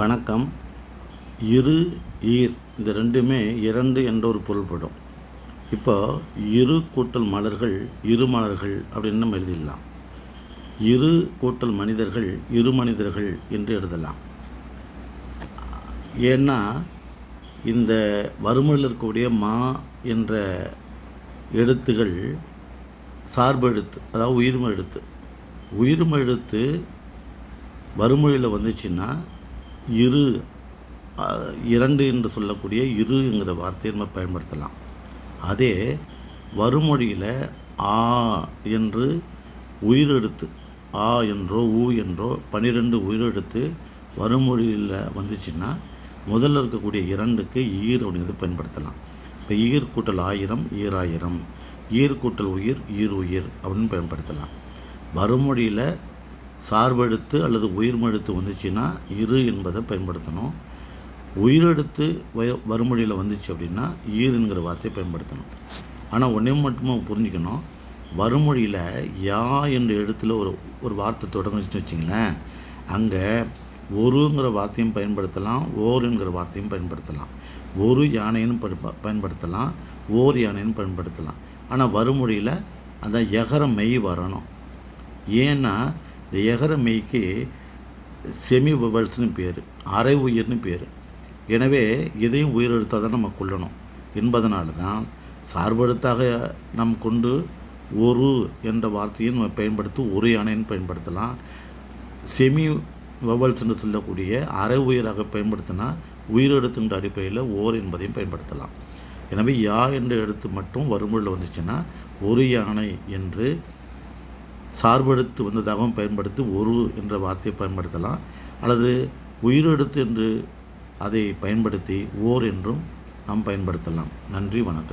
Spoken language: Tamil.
வணக்கம். இரு, ஈர் இந்த ரெண்டுமே இரண்டு என்ற ஒரு பொருள்படும். இப்போ இரு கூட்டல் மலர்கள் இரு மலர்கள் அப்படின்னு நம்ம எழுதிடலாம். இரு கூட்டல் மனிதர்கள் இரு மனிதர்கள் என்று எழுதலாம். ஏன்னா இந்த வறுமையில் இருக்கக்கூடிய மா என்ற எழுத்துகள் சார்பு எழுத்து, அதாவது உயிர்மை எழுத்து. உயிர்மை எழுத்து வறுமொழியில் வந்துச்சுன்னா இரு, இரண்டு என்று சொல்லக்கூடிய இருங்கிற வார்த்தையை நம்ம பயன்படுத்தலாம். அதே வறுமொழியில் ஆ என்று உயிரெழுத்து ஆ என்றோ ஊ என்றோ 12 உயிரெழுத்து வறுமொழியில் வந்துச்சுன்னா முதல்ல இருக்கக்கூடிய இரண்டுக்கு ஈர் அப்படிங்கிறது பயன்படுத்தலாம். இப்போ ஈர் கூட்டல் ஆயிரம் ஈராயிரம், ஈர் கூட்டல் உயிர் ஈர் உயிர் அப்படின்னு பயன்படுத்தலாம். வறுமொழியில் சார்பெழுத்து அல்லது உயிர்மெழுத்து வந்துச்சுன்னா இரு என்பதை பயன்படுத்தணும். உயிரெழுத்து வறுமொழியில் வந்துச்சு அப்படின்னா ஈருங்கிற வார்த்தையை பயன்படுத்தணும். ஆனால் ஒன்றே மட்டுமே புரிஞ்சுக்கணும், வறுமொழியில் யா என்ற எழுத்தில் ஒரு வார்த்தை தொடங்குச்சுன்னு வச்சிங்களேன், அங்கே ஒருங்கிற வார்த்தையும் பயன்படுத்தலாம், ஓர் என்கிற வார்த்தையும் பயன்படுத்தலாம். ஒரு யானைன்னு பயன்படுத்தலாம், ஓர் யானைன்னு பயன்படுத்தலாம். ஆனால் வறுமொழியில் அந்த எகர மெய் வரணும். ஏன்னா இந்த எகர மெய்க்கு செமி வவல்ஸ்னு பேர், அரை உயிர்னு பேர். எனவே இதையும் உயிரெழுத்தாக தான் நம்ம கொள்ளணும் என்பதனால தான் சார்பெழுத்தாக நம் கொண்டு ஒரு என்ற வார்த்தையை நம்ம பயன்படுத்தி ஒரு யானைன்னு பயன்படுத்தலாம். செமி வவல்ஸ் என்று சொல்லக்கூடிய அரை உயிராக பயன்படுத்தினா உயிரெழுத்துன்ற அடிப்படையில் ஓர் என்பதையும் பயன்படுத்தலாம். எனவே யா என்ற எழுத்து மட்டும் வறுமொழியில் வந்துச்சுன்னா ஒரு யானை என்று சார்பெழுத்து வந்ததாகவும் பயன்படுத்தி ஒரு என்ற வார்த்தையை பயன்படுத்தலாம், அல்லது உயிரெழுத்து என்று அதை பயன்படுத்தி ஓர் என்றும் நாம் பயன்படுத்தலாம். நன்றி, வணக்கம்.